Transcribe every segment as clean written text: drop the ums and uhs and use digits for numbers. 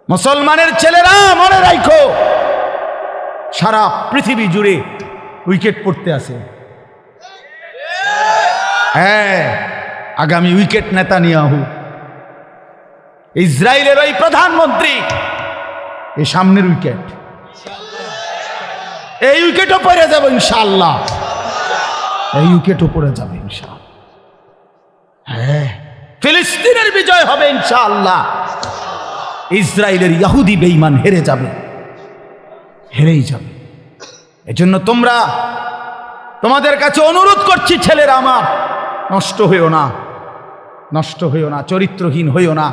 মুসলমানের ছেলেরা মনে রাখো, সারা পৃথিবী জুড়ে উইকেট পড়তে আছে। হ্যাঁ, আগামী উইকেট নেতানিয়াহু, ইসরায়েলের ওই প্রধানমন্ত্রী, এই সামনের উইকেট, এই উইকেটও পড়ে যাবে ইনশাআল্লাহ, এই উইকেটও পড়ে যাবে ইনশাআল্লাহ। হ্যাঁ, ফিলিস্তিনের বিজয় হবে ইনশাআল্লাহ। ইসরায়েলের ইহুদি বেঈমান হেরে যাবে, হেরেই যাবে। এজন্য তোমাদের কাছে অনুরোধ করছি, ছেলেরা আমার, নষ্ট হইও না, নষ্ট হইও না, চরিত্রহীন হইও না।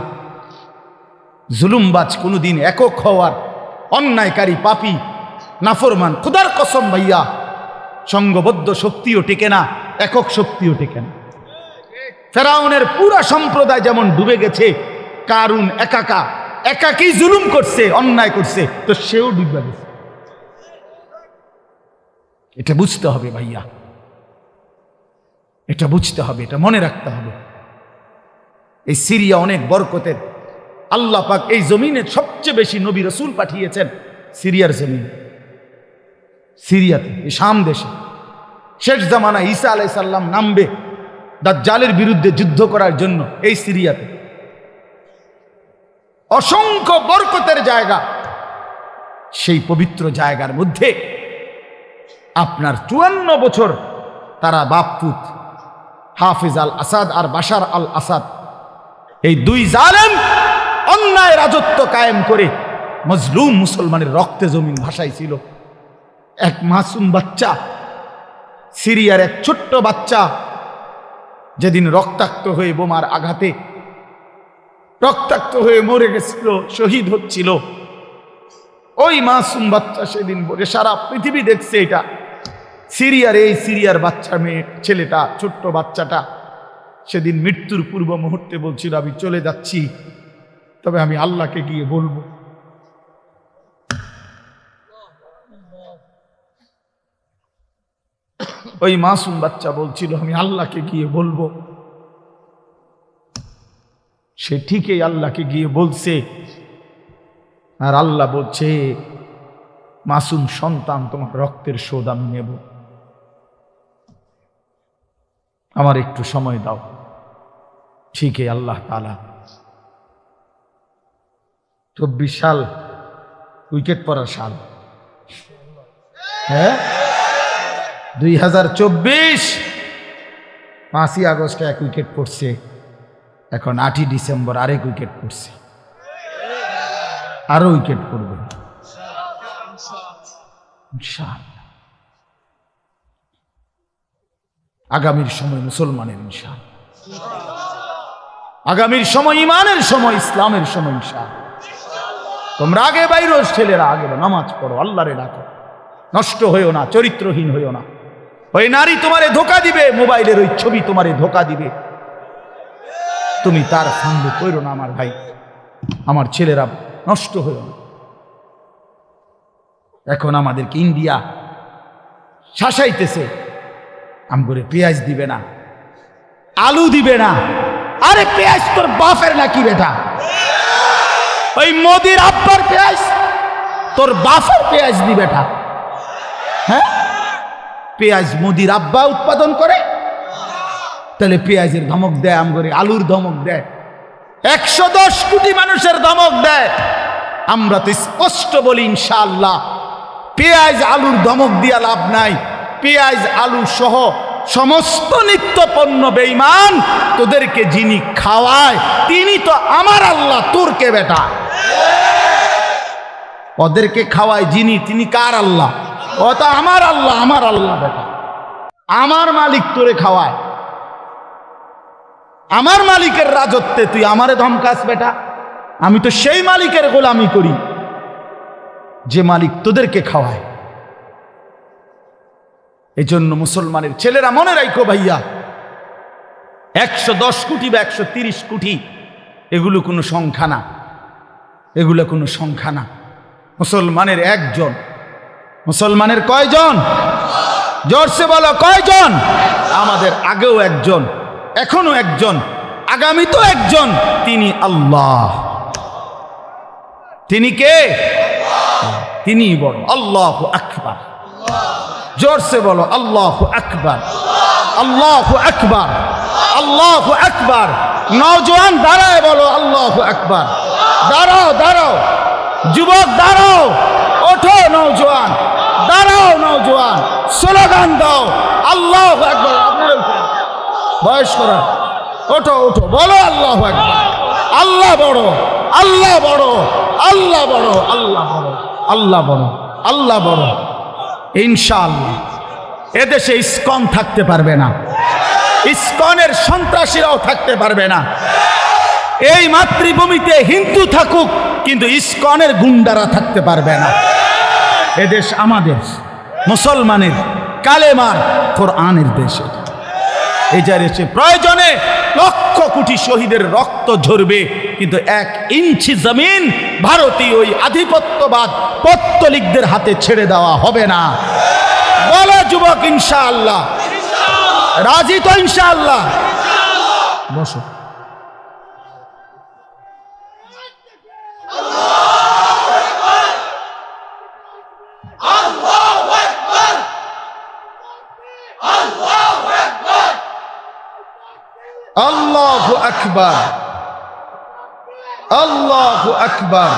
জুলুমবাজ কোনোদিন একক হওয়ার, অন্যায়কারী, পাপী, নাফরমান, খোদার কসম ভাইয়া, সংঘবদ্ধ শক্তিও টেকে না, একক শক্তিও টেকে না। ফেরাউনের পুরা সম্প্রদায় যেমন ডুবে গেছে, কারুন একাকী জুলুম করছে, অন্যায় করছে, তো সেও ডুবে গেছে। এটা বুঝতে হবে ভাইয়া, এটা বুঝতে হবে, এটা মনে রাখতে হবে। এই সিরিয়া অনেক বরকতের, আল্লাহ পাক এই জমিনে সবচেয়ে বেশি নবী রাসূল পাঠিয়েছেন সিরিয়ার জমিন, সিরিয়াতে, এই শাম দেশে। শেষ জামানা ঈসা আলাইহিস সালাম নামবে দাজ্জালের বিরুদ্ধে যুদ্ধ করার জন্য এই সিরিয়াতে। অসংখ্য বরকতের জায়গা, সেই পবিত্র জায়গার মধ্যে আপনার 54 বছর তারা বাপপুত, হাফিজ আল আসাদ আর বাশার আল আসাদ, এই দুই জালেম অন্যায় রাজত্ব কায়েম করে মজলুম মুসলমানের রক্তে জমিন ভাসাইছিল। এক মাসুম বাচ্চা, সিরিয়ার এক ছোট্ট বাচ্চা, যেদিন রক্তাক্ত হয়ে বোমার আঘাতে রক্তাক্ত হয়ে মরে গেছিল, শহীদ হচ্ছিল, ওই মাসুম বাচ্চা সেদিন বলে সারা পৃথিবী দেখছে এটা। সিরিয়ার বাচ্চা, মেয়ে, ছেলেটা, ছোট্ট বাচ্চাটা সেদিন মৃত্যুর পূর্ব মুহূর্তে বলছিল, আমি চলে যাচ্ছি, তবে আমি আল্লাহকে গিয়ে বলবো। ওই মাসুম বাচ্চা বলছিল, আমি আল্লাহকে গিয়ে বলবো। সে ঠিকই আল্লাহকে গিয়ে বলছে, আর আল্লাহ বলছে, মাসুম সন্তান, তোমার রক্তের শোধ আমি নেব, আমার একটু সময় দাও। ঠিকই আল্লাহ তাআলা 24 সাল উইকেট পড়ার সাল, হ্যাঁ 2024 5ই আগস্টে এক উইকেট পড়ছে, এখন 8ই ডিসেম্বর আরেক উইকেট পড়ছে, আরো উইকেট পড়বে ইনশাআল্লাহ। আগামীর সময় মুসলমানের ইনশাআল্লাহ, আগামীর সময় ইমানের সময়, ইসলামের সময় ইনশাআল্লাহ। তোমরা আগে বাইরো, ছেলেরা আগে নামাজ পড়ো, আল্লাহরে ডাকো, নষ্ট হইও না, চরিত্রহীন হইও না। ওই নারী তোমারে ধোকা দিবে, মোবাইলের ওই ছবি তোমারে ধোকা দিবে, তুমি তার সঙ্গে কইরো না আমার ভাই, আমার ছেলেরা, নষ্ট হইও না। এখন আমাদেরকে ইন্ডিয়া শাসাইতেছে, আমগরে পেঁয়াজ দিবে না, আলু দিবে না। আরে পেঁয়াজ তোর বাপের নাকি বেটা? ওই মোদির আব্বার পেঁয়াজ তোর বাপের পেঁয়াজ দি বেটা? হ্যাঁ, পেঁয়াজ মোদির আব্বা উৎপাদন করে, তাহলে পেঁয়াজের ধমক দেয় আমগরে, আলুর ধমক দেয়, 110 কোটি মানুষের ধমক দেয়। আমরা তো স্পষ্ট বলি ইনশাআল্লাহ, পেঁয়াজ আলুর ধমক দিয়া লাভ নাই। পেঁয়াজ আলু সহ সমস্ত নিত্য পণ্য বেঈমান, তোদেরকে যিনি খাওয়ায় তিনি তো আমার আল্লাহ, তোর কে বেটা? ওদেরকে খাওয়ায় যিনি, তিনি কার আল্লাহ? ও তো আমার আল্লাহ, আমার আল্লাহ বেটা, আমার মালিক তোরে খাওয়ায়, আমার মালিকের রাজত্বে তুই আমারে ধমকাস বেটা? আমি তো সেই মালিকের গোলামি করি যে মালিক তোদেরকে খাওয়ায়। এজন্য মুসলমানের ছেলেরা মনে রাখো ভাইয়া, 110 কোটি বা 130 কোটি এগুলো কোনো সংখ্যা না, এগুলো কোনো সংখ্যা না। মুসলমানের একজন। মুসলমানের কয়জন? জোরসে বলো, কয়জন? আমাদের আগেও একজন, এখনো একজন, আগামী তো একজন, তিনি আল্লাহ। তিনি কে? তিনিই বড়। আল্লাহু আকবার, জোরসে বলো আল্লাহু আকবার, আল্লাহু আকবার, আল্লাহু আকবার। নওজোয়ান দাঁড়ায় বলো আল্লাহু আকবার। দাঁড়াও দাঁড়াও যুবক, দাঁড়াও, ওঠো নওজোয়ান, দাঁড়াও নওজোয়ান, স্লোগান দাও আল্লাহু আকবার। আপনার বয়স্করা ওঠো ওঠো, বলো আল্লাহু আকবার। আল্লাহ বড়, আল্লাহ বড়, আল্লাহ বড়, আল্লাহ বড়, আল্লাহ বড়, আল্লাহ বড়। ইনশাআল্লাহ এদেশে ইসকন থাকতে পারবে না, ইসকনের সন্ত্রাসীরাও থাকতে পারবে না। এই মাতৃভূমিতে হিন্দু থাকুক, কিন্তু ইসকনের গুন্ডারা থাকতে পারবে না। এদেশ আমাদের মুসলমানের, কালেমার, কোরআনের দেশ। এই যে প্রয়োজনে লক্ষ কোটি শহীদের রক্ত ঝরবে, কিন্তু 1 ইঞ্চি জমিন ভারতীয় ওই আধিপত্যবাদ পত্তলিকদের হাতে ছেড়ে দেওয়া হবে না। বলো যুবক ইনশাআল্লাহ, রাজি তো ইনশাআল্লাহ? বসো। আল্লাহু আকবার, আল্লাহু আকবার।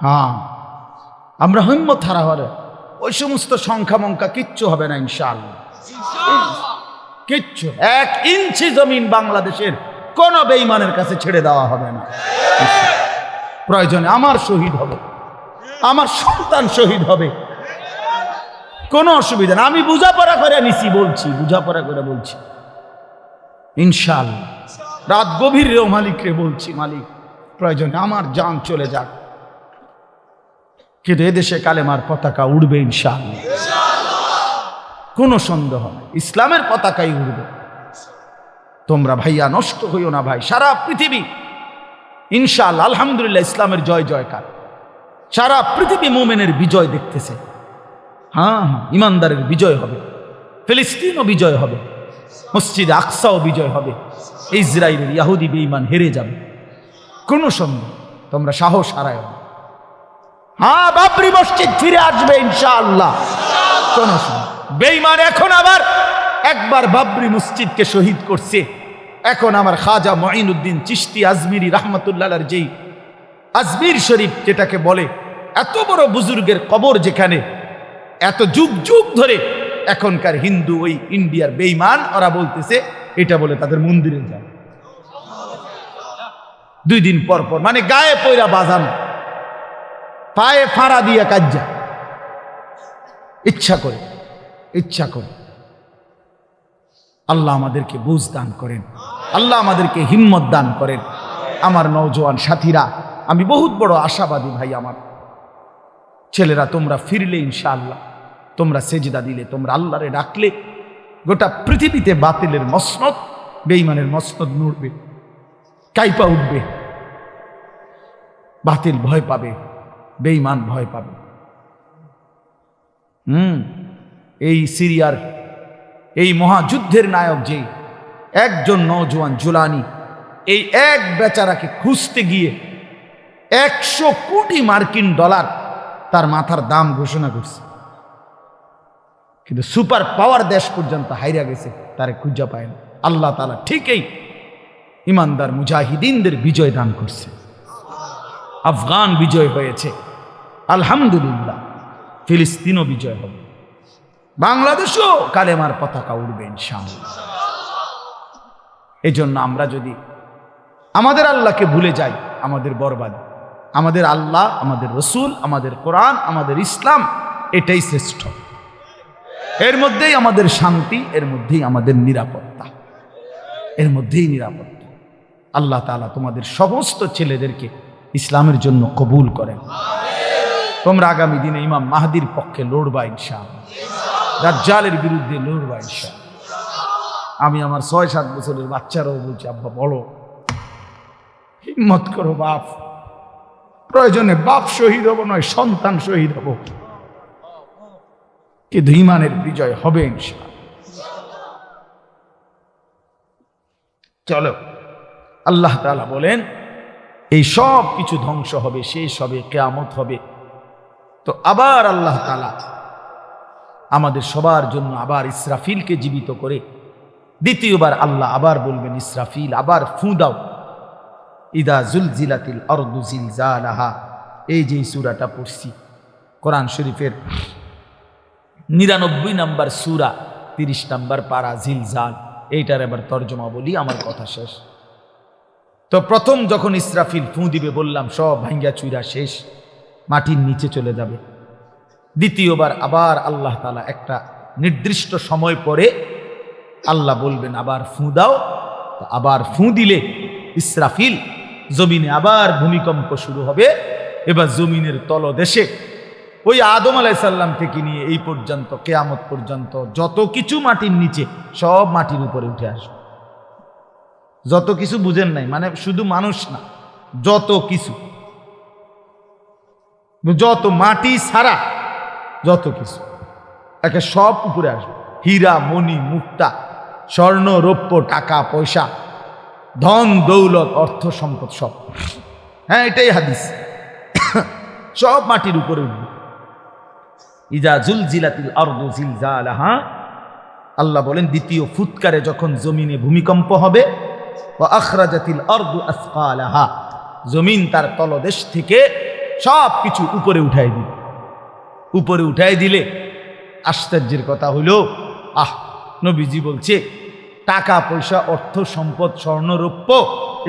হ্যাঁ, আমরা হিম্মত হারা হলে ওই সমস্ত সংখ্যা মঙ্কা কিচ্ছু হবে না ইনশাআল্লাহ, কিচ্ছু। 1 ইঞ্চি জমিন বাংলাদেশের কোন বেঈমানের কাছে ছেড়ে দেওয়া হবে না। প্রয়োজনে আমার শহীদ হবে, আমার সন্তান শহীদ হবে, কোনো অসুবিধা না। আমি বুঝাপড়া করে নিছি, বলছি বুঝাপড়া করে বলছি ইনশাআল্লাহ। রাত গভীর রেও মালিকরে বলছি, মালিক প্রয়োজনে আমার জান চলে যাক, কিন্তু এদেশে কালেমার পতাকা উড়বে ইনশাআল্লাহ, কোনো সন্দেহ নাই। ইসলামের পতাকাই উড়বে। তোমরা ভাইয়া নষ্ট হইও না ভাই। সারা পৃথিবী ইনশাআল্লাহ আলহামদুলিল্লাহ ইসলামের জয় জয়কার। সারা পৃথিবী মুমিনের বিজয় দেখতেছে। হ্যাঁ হ্যাঁ, ইমানদারের বিজয় হবে, ফিলিস্তিনও বিজয় হবে, মসজিদ আকসাও বিজয় হবে, ইসরায়েলের ইহুদি বেঈমান হেরে যাবে, কোনো সন্দেহ। তোমরা সাহস হারায় না। হ্যাঁ, বাবরি মসজিদ ফিরে আসবে ইনশাআল্লাহ, কোনো সন্দেহ। বেঈমান এখন আবার একবার বাবরি মসজিদকে শহীদ করছে, এখন আমার খাজা মুঈনুদ্দিন চিশতি আজমিরি রাহমাতুল্লাহর যেই আজমির শরীফ যেটাকে বলে, এত বড় বুজুর্গের কবর, যেখানে এত যুগ যুগ ধরে এখনকার হিন্দু ওই ইন্ডিয়ার বেঈমান ওরা বলতেছে এটা বলে তাদের মন্দিরে যায়। 2 দিন পর পর, মানে গায়ে পয়রা বাজানো, পায়ে ফাঁড়া দিয়ে কাজ্জা, ইচ্ছা করে, ইচ্ছা করে। আল্লাহ আমাদেরকে বুঝ দান করেন, আল্লাহ আমাদেরকে হিম্মত দান করেন। আমার নওজোয়ান সাথীরা, আমি বহুত বড় আশাবাদী ভাই। আমার ছেলেরা, তোমরা ফিরলে ইনশাআল্লাহ, তোমরা সেজদা দিলে, তোমরা আল্লাহরে ডাকলে, গোটা পৃথিবীতে বাতিলের মসনদ, বেঈমানের মসনদ নড়বে, কাইপা উঠবে। বাতিল ভয় পাবে, বেঈমান ভয় পাবে। এই সিরিয়ার এই মহাযুদ্ধের নায়ক যে একজন নওজোয়ান জুলানি, এই এক বেচারাকে খুঁজতে গিয়ে 100 কোটি মার্কিন ডলার তার মাথার দাম ঘোষণা করছে, কিন্তু সুপার পাওয়ার দেশ পর্যন্ত হাইরা গেছে, তারে খুঁজা পায় না। আল্লাহ তাআলা ঠিকই ইমানদার মুজাহিদিনদের বিজয় দান করছে। আফগান বিজয় হয়েছে আলহামদুলিল্লাহ, ফিলিস্তিনও বিজয় হবে, বাংলাদেশও কালেমার পতাকা উড়বে ইনশাআল্লাহ। এই জন্য আমরা যদি আমাদের আল্লাহকে ভুলে যাই, আমাদের বরবাদ। আমাদের আল্লাহ, আমাদের রসুল, আমাদের কোরআন, আমাদের ইসলাম, এটাই শ্রেষ্ঠ। এর মধ্যেই আমাদের শান্তি, এর মধ্যেই আমাদের নিরাপত্তা, এর মধ্যেই নিরাপত্তা। আল্লাহ তাআলা তোমাদের সমস্ত ছেলেদেরকে ইসলামের জন্য কবুল করেন। তোমরা আগামী দিনে ইমাম মাহদির পক্ষে লড়বা ইনশাআল্লাহ, দাজ্জালের বিরুদ্ধে লড়বা ইনশাআল্লাহ। আমি আমার 6-7 বছরের বাচ্চারাও বলছি, আব্বা বলো, হিম্মত করো বাপ, প্রয়োজনে বাপ শহীদ হব নয়, সন্তান শহীদ হব, কিন্তু ঈমানের বিজয় হবে ইনশাআল্লাহ। চলো, আল্লাহ তাআলা বলেন এই সব কিছু ধ্বংস হবে, শেষ হবে, কিয়ামত হবে। তো আবার আল্লাহ তাআলা আমাদের সবার জন্য আবার ইসরাফিলকে জীবিত করে দ্বিতীয়বার আল্লাহ আবার বলবেন, ইসরাফিল আবার ফুঁ দাও। ইদা জুলজিলাতিল আরদু জিলজালাহা, এই যে সূরাটা পড়ছি কোরআন শরীফের 99 নম্বর সূরা 30 নম্বর পারা জিলজাল, এইটার এবার তর্জমা বলি, আমার কথা শেষ। তো প্রথম যখন ইসরাফিল ফুঁ দিবে বললাম সব ভাঙ্গা চুইরা শেষ, মাটির নিচে চলে যাবে। দ্বিতীয়বার আবার আল্লাহ তাআলা একটা নির্দিষ্ট সময় পরে আল্লাহ বলবেন আবার ফুঁ দাও। আবার ফুঁ দিলে ইসরাফিল জমিনে আবার ভূমিকম্প শুরু হবে। এবার জমিনের তলদেশে ওই আদম আলাইহিস সালাম থেকে নিয়ে এই পর্যন্ত কিয়ামত পর্যন্ত যত কিছু মাটির নিচে সব মাটির উপরে উঠে আসবে। যত কিছু বুঝেন নাই, মানে শুধু মানুষ না, যত কিছু, যত মাটি ছাড়া যত কিছু একে সব উপরে আসবে। হীরা মণি মুক্তা, স্বর্ণ রৌপ্য, টাকা পয়সা, ধন দৌলত, অর্থ সম্পদ সব। হ্যাঁ, এটাই হাদিস। সব মাটির উপরে উঠবে। ইজা জুলজিলাতিল আরদু জিলজালাহা, আল্লাহ বলেন দ্বিতীয় ফুৎকারে যখন জমিনে ভূমিকম্প হবে, ওয়া আখরাজাতিল আরদু আসকালাহা, জমিন তার তলদেশ থেকে সব কিছু উপরে উঠাই দিবে। উপরে উঠাই দিলে আশ্চর্যের কথা হইল, নবীজি বলছে টাকা পয়সা, অর্থ সম্পদ, স্বর্ণ রৌপ্য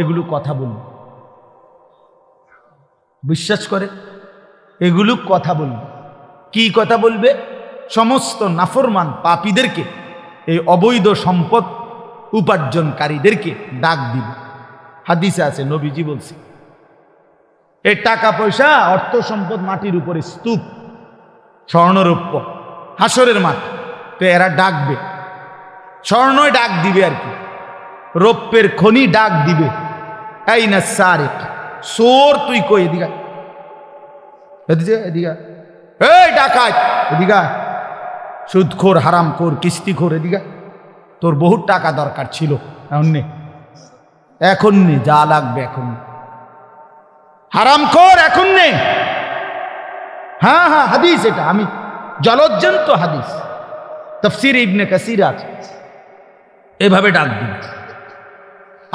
এগুলো কথা বলবে, বিশ্বাস করে এগুলো কথা বলবে। কি কথা বলবে? সমস্ত নাফরমান পাপীদেরকে, এই অবৈধ সম্পদ উপার্জনকারীদেরকে ডাক দিবে। হাদিসে আছে, নবীজি বলছে এই টাকা পয়সা, অর্থ সম্পদ মাটির উপরে স্তূপ, স্বর্ণরৌপ্য হাসরের মাঠ, তো এরা ডাকবে, স্বর্ণই ডাক দিবে আর কি, রৌপ্যের খনি ডাক দিবে, এই না সারিক, চোর তুই কই, এদিকে এদিকে এদিকে, এই ডাকাত এদিকে, সুদখোর, হারামখোর, কিস্তিখোর এদিকে, তোর বহুত টাকা দরকার ছিল, এখন নে, যা লাগবে এখন, হারামখোর এখন নে। হ্যাঁ হ্যাঁ, হাদিস, এটা আমি জলজ্জন্ত হাদিস, তাফসীর ইবনে কাসির আছে, এভাবে ডাক দিন।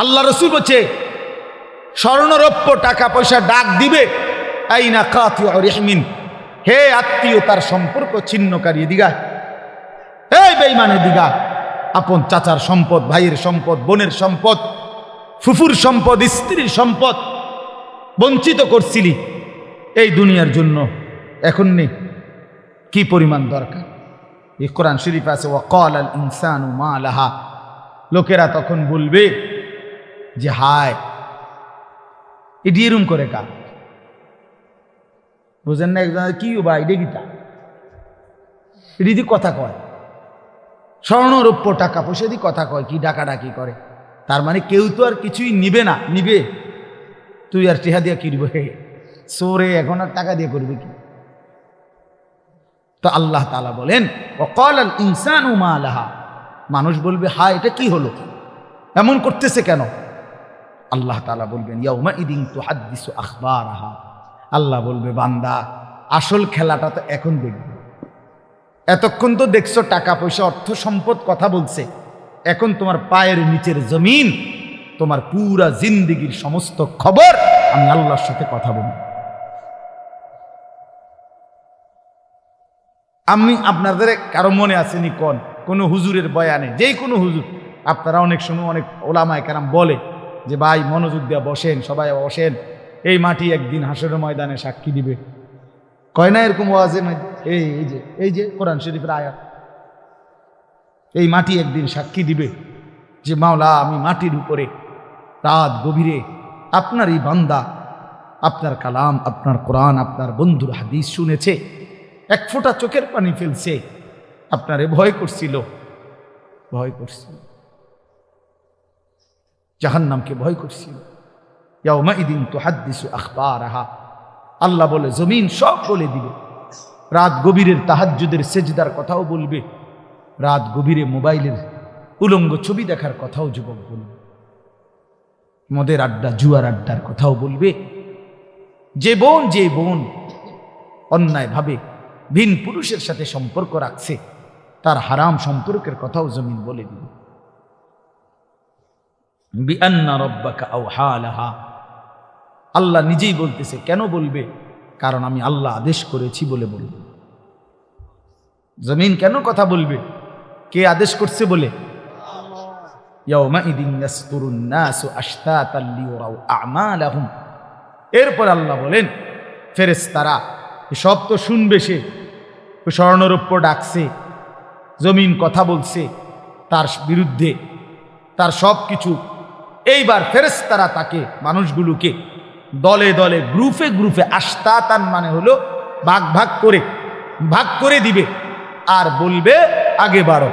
আল্লাহ রাসূল বলছে স্বর্ণরৌপ্য টাকা পয়সা ডাক দিবে, আইনা কাতিউ রিহমিন, হে আত্মীয়তার সম্পর্ক ছিন্নকারী এদিকে, এই বেঈমান এদিকে, আপন চাচার সম্পদ, ভাইয়ের সম্পদ, বোনের সম্পদ, ফুফুর সম্পদ, স্ত্রীর সম্পদ বঞ্চিত করছিলি এই দুনিয়ার জন্য, এখন নেই, কি পরিমাণ দরকার। এই কোরআন শরীফ আছে, ওয়াকালাল ইনসানু মা লাহা, লোকেরা তখন বলবে যে হায়, এটি এরম করে কা, বুঝেন না? একজন কি ভাই ডেকিতা, এটি দিয়ে কথা কয়, স্বর্ণ রৌপ্য টাকা পয়সা দিয়ে কথা কয়, কি ডাকাডাকি করে, তার মানে কেউ তো আর কিছুই নিবে না, নিবে তুই আর টেহা দিয়া কিনবে, সোরে এখন আর টাকা দিয়ে করবে কি? তো আল্লাহ তাআলা বলেন ওয়াকালাল ইনসানু মা লাহা, মানুষ বলবে হায় এটা কি হলো, এমন করতেছে কেন? আল্লাহ তাআলা বলবেন ইয়াউমা ইদিন তুহাদ্দিসু আখবারাহা, আল্লাহ বলবে বান্দা আসল খেলাটা তো এখন দেখবে, এতক্ষণ তো দেখছো টাকা পয়সা অর্থ সম্পদ কথা বলছে, এখন তোমার পায়ের নিচের জমিন, তোমার পুরা জিন্দেগির সমস্ত খবর আমি আল্লাহর সাথে কথা বলি। আমি আপনাদের কারো মনে আসেনি কোন হুজুরের বয়ানে, যেই কোনো হুজুর, আপনারা অনেক সময় অনেক ওলামায়ে কেরাম বলে যে ভাই মনোযোগ দিয়ে বসেন, সবাই বসেন, এই মাটি একদিন হাসরের ময়দানে সাক্ষী দিবে, কয় না এরকম ওয়াজে? এই যে কোরআন শরীফের আয়াত, এই মাটি একদিন সাক্ষী দিবে যে মাওলা আমি মাটির উপরে রাত গভীরে আপনার এই বান্দা আপনার কালাম, আপনার কোরআন, আপনার বন্ধুর হাদিস শুনেছে, এক ফোঁটা চোখের পানি ফেলছে, আপনারে ভয় করছিল, জাহান্নামকে ভয় করছিল। ইয়াউমা ইদিন তুহাদ্দিসু আখবারাহা, আল্লাহ বলে জমিন সব বলে দিবে, রাত গভীরের তাহাজ্জুদের সেজদার কথাও বলবে, রাত গভীরে মোবাইলের উলঙ্গ ছবি দেখার কথাও যুবক বলবে, মদের আড্ডা জুয়ার আড্ডার কথাও বলবে। যে বোন অন্যায়ভাবে ভিন পুরুষের সাথে সম্পর্ক রাখছে তার হারাম সম্পর্কের কথাও জমিন বলে দিবে। বিআন্না রাব্বাকা আওহা লাহা, আল্লাহ নিজেই বলতেছে। কেন বলবে? কারণ আমি আল্লাহ আদেশ করেছি বলে বলবে। জমিন কেন কথা বলবে? কে আদেশ করছে বলে। ইয়াউমাইদিন ইয়াসতুরুন নাসু আশতাতান লিয়ারাউ আমালাহুম। এরপর আল্লাহ বলেন ফেরেশতারা সব তো শুনবে, সে স্বর্ণরৌপ্য ডাকছে, জমিন কথা বলছে তার বিরুদ্ধে, তার সব কিছু। এইবার ফেরেশতারা তাকে মানুষগুলোকে দলে দলে গ্রুপে গ্রুপে আশতাতান মানে হলো ভাগ করে দিবে আর বলবে আগে বাড়ো,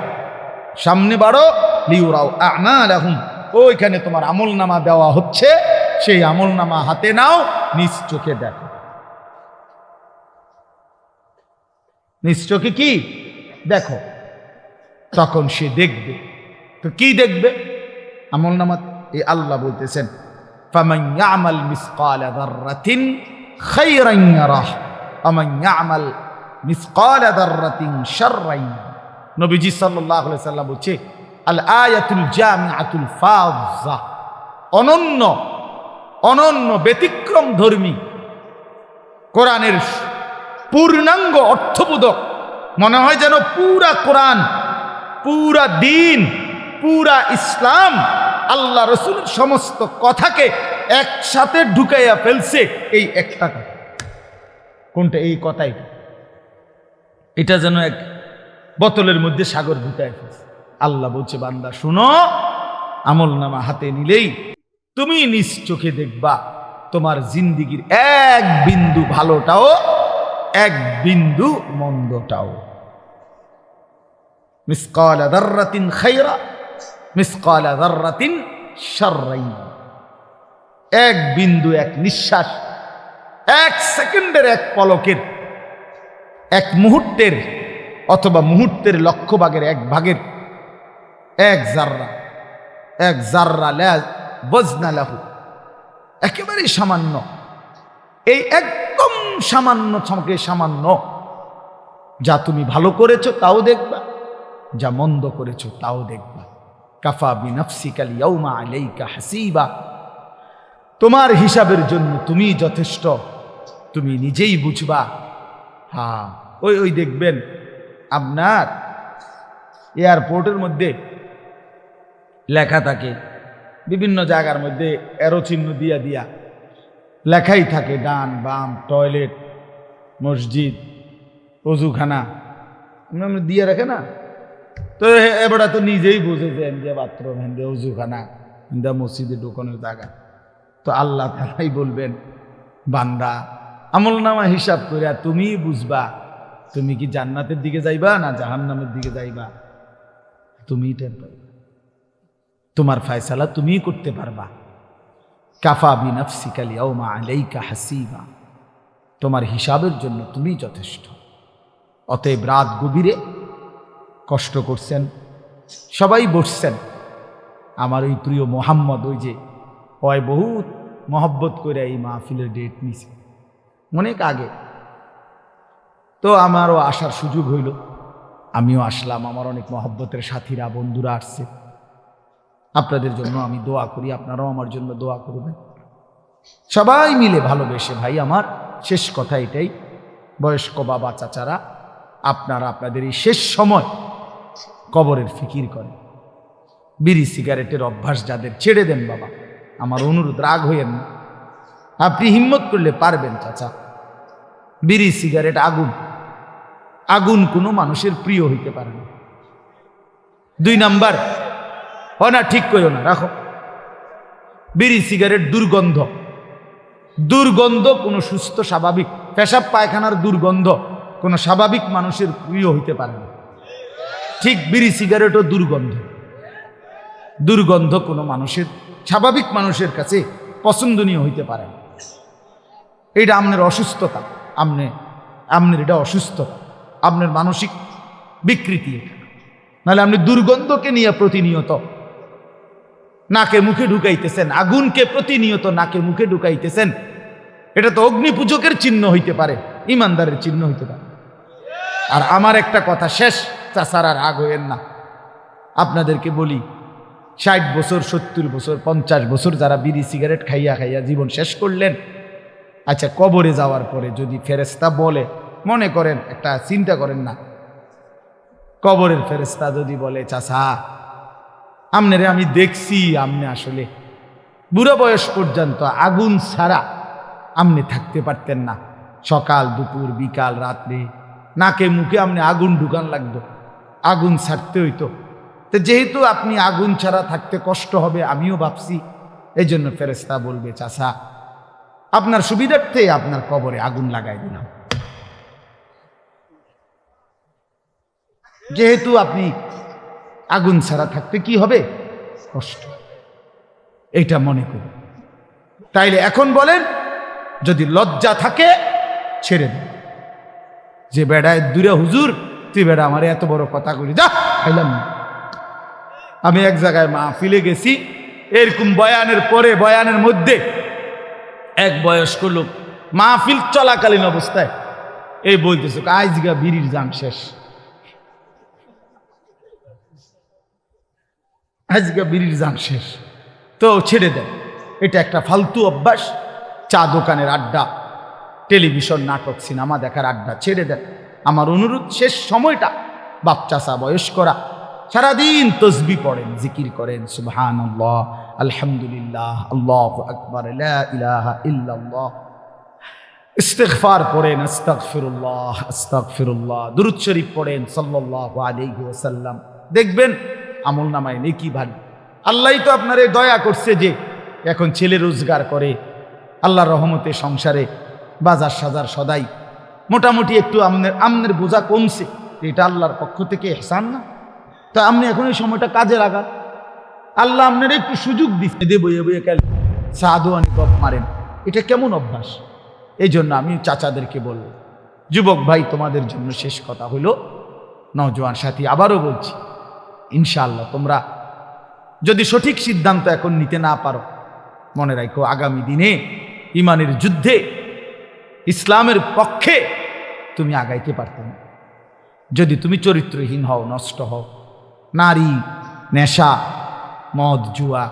সামনে বাড়ো। লিউরাও আমালাহুম, ওইখানে তোমার আমলনামা দেওয়া হচ্ছে, সেই আমলনামা হাতে নাও, নিজ চোখে দেখো। নিজ চোখে কি দেখো? তখন সে দেখবে। তো কি দেখবে? আমলনামা। এই আল্লাহ বলতেছেন ফামান ইয়ামাল মিসকালা যাররাতিন খায়রান ইয়ারাহ ওয়া মান ইয়ামাল মিসকালা যাররাতিন শাররান। নবীজি সাল্লাল্লাহু আলাইহি সাল্লাম বলছে আল আয়াতুল জামিআতুল ফাযা, অনন্য ব্যতিক্রম ধর্মী কোরআনের পূর্ণাঙ্গ অর্থবোধক। মনে হয় যেন পুরা কোরআন, পুরা দিন, পুরা ইসলাম, আল্লাহ রসুলের সমস্ত কথাকে একসাথে ঢুকাইয়া ফেলছে এই একটা কথা। কোনটা? এই কথাই। এটা যেন এক বোতলের মধ্যে সাগর ঢুকাইয়া ফেলছে। আল্লাহ বলছে বান্দা শুনো, আমলনামা হাতে নিলেই তুমি নিজ চোখে দেখবা তোমার জিন্দিগির এক বিন্দু ভালোটাও, এক বিন্দু মন্দটাও। মিসকালা যাররাতিন খায়রা, মিসকালা যাররাতিন শাররাইন। এক বিন্দু, এক নিঃশ্বাস, এক সেকেন্ডের, এক পলকের, এক মুহূর্তের, অথবা মুহূর্তের লক্ষ ভাগের এক ভাগের এক জাররা লা ওয়াজনা লাহু, একেবারে সামান্য। এই একদম সামান্য থেকে সামান্য, যা তুমি ভালো করেছো তাও দেখবা, যা মন্দ করেছো তাও দেখবা। কাফা বিনাফসিকাল ইয়াউমা আলাইকা হাসিবা, তোমার হিসাবের জন্য তুমি যথেষ্ট, তুমি নিজেই বুঝবা। হ্যাঁ, ওই দেখবেন আপনার এয়ারপোর্টের মধ্যে লেখা থাকে, বিভিন্ন জায়গার মধ্যে এরো চিহ্ন দিয়া লেখাই থাকে, ডান বাম, টয়লেট, মসজিদ, অজুখানা দিয়ে রাখে না। তো এবারে তো নিজেই বুঝে যে ইন্ডিয়া বাথরুম, ইন্ডিয়া অজুখানা, ইন্ডিয়া মসজিদে ঢোকানোর জায়গা। তো আল্লাহ তাআলাই বলবেন বান্দা আমলনামা হিসাব করে তুমি বুঝবা তুমি কি জান্নাতের দিকে যাইবা না জাহান্নামের দিকে যাইবা। তুমি টের পাইবা, তোমার ফয়সালা তুমিই করতে পারবা। কাফা বিনাফসিকাল ইয়াউমা আলাইকা হাসিবা, তোমার হিসাবের জন্য তুমি যথেষ্ট। অতএব রাত গভীরে কষ্ট করছেন, সবাই বসছেন, আমার ওই প্রিয় মোহাম্মদ, ওই যে হয় বহুত মহব্বত করে এই মাহফিলের ডেট নিছে অনেক আগে। তো আমারও আসার সুযোগ হইল, আমিও আসলাম। আমার অনেক মহব্বতের সাথীরা, বন্ধুরা আসছে। আপনাদের জন্য আমি দোয়া করি, আপনারাও আমার জন্য দোয়া করবেন। সবাই মিলে ভালোবেসে, ভাই আমার শেষ কথা এটাই, বয়স্ক বাবা চাচারা, আপনারা আপনাদের এই শেষ সময় কবরের ফিকির করেন। বিড়ি সিগারেটের অভ্যাস যাদের, ছেড়ে দেন বাবা, আমার অনুরোধ, রাগ হইয়েন না। আপনি হিম্মত করলে পারবেন চাচা। বিড়ি সিগারেট আগুন কোনো মানুষের প্রিয় হইতে পারে না। 2 নাম্বার, না ঠিক কইও না, রাখো। বিড়ি সিগারেট দুর্গন্ধ কোনো সুস্থ স্বাভাবিক পেশাব পায়খানার দুর্গন্ধ কোনো স্বাভাবিক মানুষের প্রিয় হইতে পারে না। ঠিক বিড়ি সিগারেটও দুর্গন্ধ কোনো মানুষের, স্বাভাবিক মানুষের কাছে পছন্দনীয় হইতে পারে না। এইটা আপনার অসুস্থতা, আপনি আপনার এটা অসুস্থ, আপনার মানসিক বিকৃতি এটা। নাহলে আপনি দুর্গন্ধকে নিয়ে প্রতিনিয়ত নাকে মুখে ঢুকাইতেছেন, আগুনকে প্রতিনিয়ত নাকে মুখে ঢুকাইতেছেন, এটা তো অগ্নি পূজকের চিহ্ন হইতে পারে, ইমানদারের চিহ্ন হইতে পারে। আর আমার একটা কথা শেষ, চাচার আর রাগ হইয়েন না, আপনাদেরকে বলি 60 বছর 70 বছর 50 বছর যারা বিড়ি সিগারেট খাইয়া খাইয়া জীবন শেষ করলেন, আচ্ছা কবরে যাওয়ার পরে যদি ফেরেশতা বলে, মনে করেন একটা চিন্তা করেন না, কবরের ফেরেশতা যদি বলে চাচা আমনেরে আমি দেখছি আমনে আসলে বুড়ো বয়স পর্যন্ত আগুন ছাড়া আমনে থাকতে পারতেন না, সকাল দুপুর বিকাল রাত্রে নাকে মুখে আমনে আগুন ঢুকান লাগতো, আগুন ছাড়তে হইতো। তো যেহেতু আপনি আগুন ছাড়া থাকতে কষ্ট হবে আমিও ভাবছি, এই জন্য ফেরেশতা বলবে চাচা আপনার সুবিধার্থে আপনার কবরে আগুন লাগাই দিলাম, যেহেতু আপনি আগুন ছাড়া থাকতে কি হবে কষ্ট, এইটা মনে করি। তাইলে এখন বলেন, যদি লজ্জা থাকে ছেড়ে দেন, যে বেড়ায় দূরে হুজুর তুই বেড়া আমার এত বড় কথা করি, যা খাইলাম না। আমি এক জায়গায় মাহফিলে গেছি, এরকম বয়ানের পরে বয়ানের মধ্যে এক বয়স্ক লোক মাহফিল চলাকালীন অবস্থায় এই বলতেছে আজগা বিড়ির জাম শেষ, আজগা বিড়ির জাম শেষ, তো ছেড়ে দেন। এটা একটা ফালতু অভ্যাস, চা দোকানের আড্ডা, টেলিভিশন নাটক সিনেমা দেখার আড্ডা ছেড়ে দেন। আমার অনুরোধ, শেষ সময়টা বাপ চাচা বয়স্করা সারাদিন তসবি পড়েন, জিকির করেন, সুবহানাল্লাহ, আলহামদুলিল্লাহ, আল্লাহু আকবার, লা ইলাহা ইল্লাল্লাহ, ইস্তিগফার পড়েন, আস্তাগফিরুল্লাহ আস্তাগফিরুল্লাহ, দুরূদ শরীফ পড়েন সাল্লাল্লাহু আলাইহি ওয়াসাল্লাম। দেখবেন আমলনামায় নেকি ভারী। আল্লাহই তো আপনারে দয়া করছে যে এখন ছেলে রোজগার করে, আল্লাহর রহমতে সংসারে বাজার সাজার সদাই মোটামুটি একটু আমনের বোঝা কমছে, এটা আল্লাহর পক্ষ থেকে ইহসান না? তো আপনি এখন এই সময়টা কাজে লাগান, আল্লাহ আপনার একটু সুযোগ দিচ্ছে, দে বইয়ে বইয়ে কেন সাধুয়ানি গপ মারেন, এটা কেমন অভ্যাস? এই জন্য আমি চাচাদেরকে বলব, যুবক ভাই তোমাদের জন্য শেষ কথা হলো, নওজোয়ান সাথী আবারও বলছি, ইনশাআল্লাহ তোমরা যদি সঠিক সিদ্ধান্ত এখন নিতে না পারো, মনে রাখো আগামী দিনে ইমানের যুদ্ধে ইসলামের পক্ষে তুমি আগাইতে পারতে না। যদি তুমি চরিত্রহীন হও, নষ্ট হও, নারী, নেশা, মদ, জুয়া,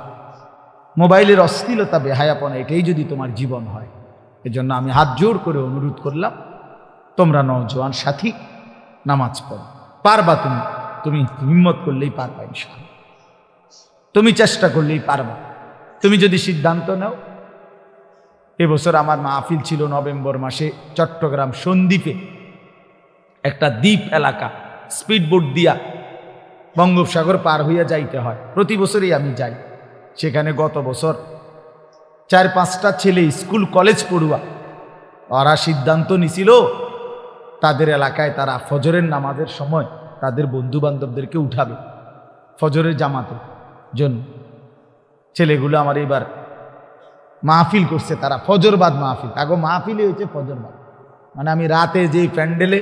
মোবাইলের অশ্লীলতা, বেহায়াপনা, এটাই যদি তোমার জীবন হয়, এজন্য আমি হাত জোর করে অনুরোধ করলাম, তোমরা নওজোয়ান সাথী নামাজ পড়ো, পারবা তুমি হিম্মত করলেই পারবা, ইনশাআল্লাহ তুমি চেষ্টা করলেই পারবা। তুমি যদি সিদ্ধান্ত নাও, এবছর আমার মাহফিল ছিল নভেম্বর মাসে চট্টগ্রাম সন্দ্বীপে, একটা দ্বীপ এলাকা, স্পিডবোট দিয়া বঙ্গোপসাগর পার হইয়া যাইতে হয়, প্রতি বছরই আমি যাই সেখানে। গত বছর 4-5টা ছেলে স্কুল কলেজ পড়ুয়া, ওরা সিদ্ধান্ত নিছিল তাদের এলাকায় তারা ফজরের নামাজের সময় তাদের বন্ধু বান্ধবদেরকে উঠাবে ফজরের জামাতের জন্য। ছেলেগুলো আমার এবার মাহফিল করছে, তারা ফজরবাদ মাহফিল, আগে মাহফিলই হয়েছে ফজরবাদ, মানে আমি রাতে যেই প্যান্ডেলে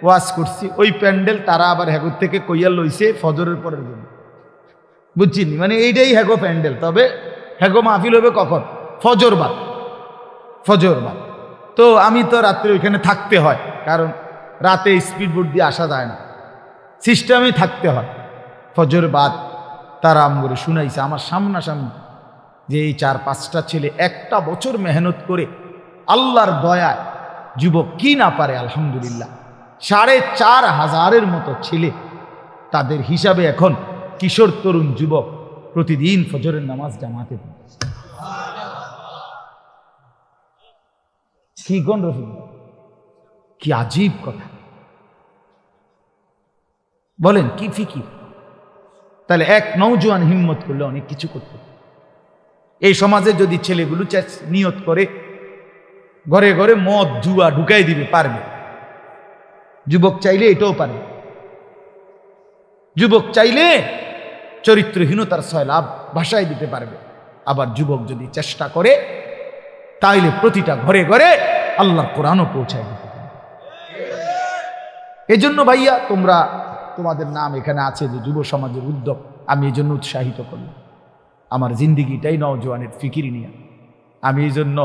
ওয়াজ করছি ওই প্যান্ডেল তারা আবার হ্যাগোর থেকে কইয়া লইছে ফজরের পরের জন্য, বুঝছিনি? মানে এইটাই হ্যাগো প্যান্ডেল, তবে হ্যাগো মাহফিল হবে কখন? ফজরবাদ। ফজরবাদ তো আমি তো রাত্রে ওইখানে থাকতে হয়, কারণ রাতে স্পিডবোট দিয়ে আসা যায় না, সিস্টেমে থাকতে হয়। ফজরবাদ তারা আমগরে শুনাইছে আমার সামনাসামনি, যে এই 4-5টা ছেলে একটা বছর মেহনত করে আল্লাহর দয়ায় যুবক কি না পারে, আলহামদুলিল্লাহ 4,500-এর মতো ছেলে, তাদের হিসাবে এখন কিশোর তরুণ যুবক প্রতিদিন ফজরের নামাজ জামাতে পড়ে। কি কোন রসুল, কি আজীব কথা বলেন, কি ফিকির! তাহলে এক নওজোয়ান হিম্মত করলে অনেক কিছু করতে পারে। এই সমাজে যদি ছেলেগুলো নিয়ত করে ঘরে ঘরে মদ জুয়া ঢুকাই দিবে, পারবে। যুবক চাইলে এটাও পারবে, যুবক চাইলে চরিত্রহীনতার সয়লাভ ভাষায় দিতে পারবে। আবার যুবক যদি চেষ্টা করে তাইলে প্রতিটা ঘরে ঘরে আল্লাহর কোরআনও পৌঁছায় দিতে পারবে। এজন্য ভাইয়া তোমরা, তোমাদের নাম এখানে আছে যে যুব সমাজের উদ্যোগ, আমি এই জন্য উৎসাহিত করলাম। আমার জিন্দিগিটাই নওজোয়ানের ফিকির নিয়ে, আমি এই জন্য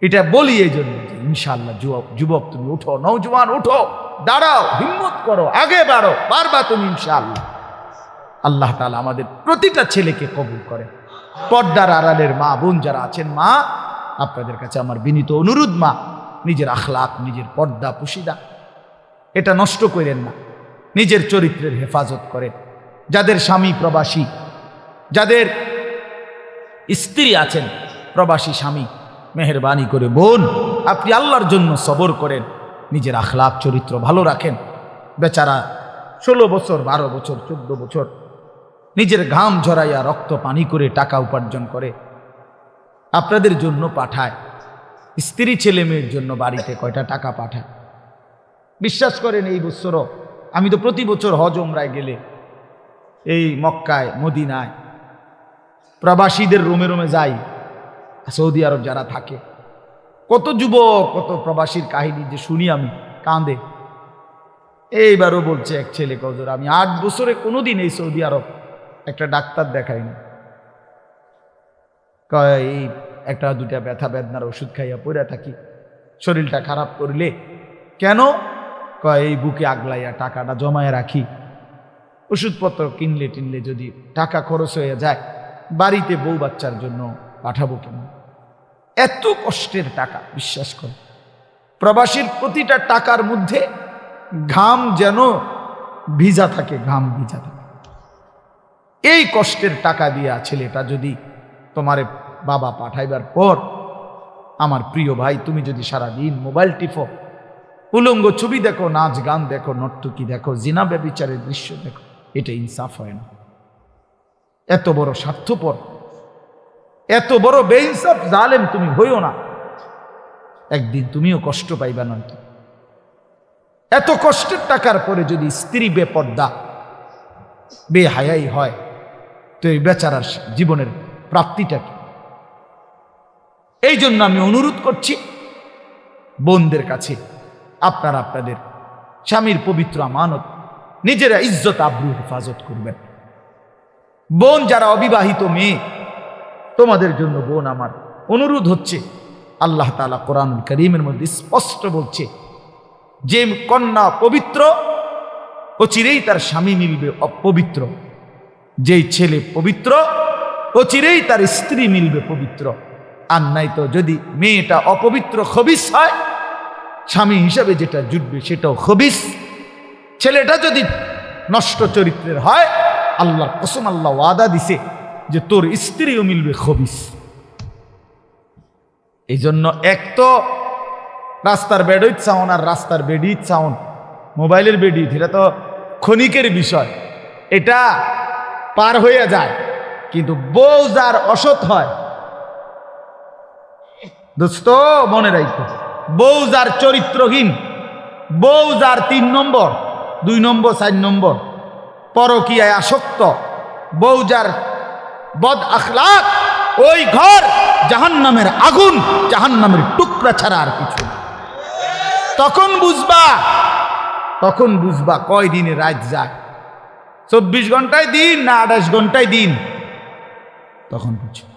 এটা বলি, এই জন্য যে ইনশাআল্লাহ যুবক তুমি উঠো, নওজোয়ান উঠো, দাঁড়াও, হিম্মত করো, আগে বাড়ো, পারবা তুমি ইনশাআল্লাহ। আল্লাহ তাআলা আমাদের প্রতিটা ছেলেকে কবুল করে। পর্দার আড়ালের মা বোন যারা আছেন, মা আপনাদের কাছে আমার বিনীত অনুরোধ, মা নিজের আখলাক, নিজের পর্দা পুশিদা এটা নষ্ট করেন না, নিজের চরিত্রের হেফাজত করেন। যাদের স্বামী প্রবাসী, যাদের স্ত্রী আছেন প্রবাসী স্বামী, মেহেরবানি করে বোন আপনি আল্লাহর জন্য সবর করেন, নিজের আখলাক চরিত্র ভালো রাখেন। বেচারা 16 বছর, 12 বছর, 14 বছর নিজের ঘাম ঝরাইয়া রক্ত পানি করে টাকা উপার্জন করে আপনাদের জন্য পাঠায়। স্ত্রী ছেলে মেয়ের জন্য বাড়িতে কয়টা টাকা পাঠায়। বিশ্বাস করেন এই বছরও আমি তো প্রতি বছর হজ ওমরায় গেলে এই মক্কায় মদিনায় প্রবাসীদের রুমে রুমে যাই, সৌদি আরব যারা থাকে, কত যুবক কত প্রবাসীর কাহিনী যে শুনি আমি কাঁদে। এইবারও বলছে এক ছেলে, কজর আমি 8 বছরে কোনোদিন এই সৌদি আরব একটা ডাক্তার দেখাইনি, এই একটা দুটা ব্যথা বেদনার ওষুধ খাইয়া পড়ে থাকি, শরীরটা খারাপ করলে কেন, এই বুকে আগলাইয়া টাকাটা জমায় রাখি, ওষুধপত্র কিনলে টিনলে যদি টাকা খরচ হয়ে যায়, বাড়িতে বউ বাচ্চার জন্য পাঠাবো কেন। এত কষ্টের টাকা, বিশ্বাস করে প্রবাসীর প্রতিটা টাকার মধ্যে ঘাম যেন ভিজা থাকে, ঘাম ভিজা থাকে। এই কষ্টের টাকা দিয়া ছেলেটা যদি তোমারে বাবা পাঠাইবার পর, আমার প্রিয় ভাই, তুমি যদি সারাদিন মোবাইল টিপো, উলঙ্গ ছবি দেখো, নাচ গান দেখো, নর্তকী দেখো, জিনা ব্যভিচারের দৃশ্য দেখো, এটা ইনসাফ হয় না। এত বড় স্বার্থপর, এত বড় বেইনসাফ জালেম তুমি হইও না, একদিন তুমিও কষ্ট পাইবা। নয়তো এত কষ্টের টাকার পরে যদি স্ত্রী বেপর্দা বেহায়াই হয়, তো এই বেচারার জীবনের প্রাপ্তিটা কি? এই জন্য আমি অনুরোধ করছি বোনদের কাছে, আপনারা আপনাদের স্বামীর পবিত্র আমানত নিজেরা ইজ্জত আবরু হেফাজত করবেন। বোন যারা অবিবাহিত মেয়ে, তোমাদের জন্য বোন আমার অনুরোধ হচ্ছে, আল্লাহ তাআলা কোরআনুল কারীমের মধ্যে স্পষ্ট বলছে, যে কন্যা পবিত্র অচিরেই তার স্বামী মিলবে অপবিত্র, যেই ছেলে পবিত্র অচিরেই তার স্ত্রী মিলবে পবিত্র। আর নাই তো যদি মেয়েটা অপবিত্র খবিস হয়, স্বামী হিসাবে যেটা জুটবে সেটাও খবিস। ছেলেটা যদি নষ্ট চরিত্রের হয়, আল্লাহর কসম, আল্লাহ ওয়াদা দিছে যে তোর স্ত্রীও মিলবে খবিস। এই জন্য এক তো রাস্তার বেডই চাউন আর রাস্তার বেডি চাউন, মোবাইলের বেডি, এটা তো ক্ষণিকের বিষয়, এটা পার হয়ে যায়। কিন্তু বউ যার অসৎ হয়, দোস্ত মনে রাখো, বউ যার চরিত্রহীন, বউ যার 3 নম্বর 2 নম্বর 4 নম্বর পরকীয়ায় আসক্ত, বউ যার বদ আখলাক, ওই ঘর জাহান্নামের আগুন, জাহান্নামের টুকরা ছাড়া আর কিছু। তখন বুঝবা কয় দিনে রাত যায়, 24 ঘন্টায় দিন না 28 ঘন্টায় দিন, তখন বুঝবা।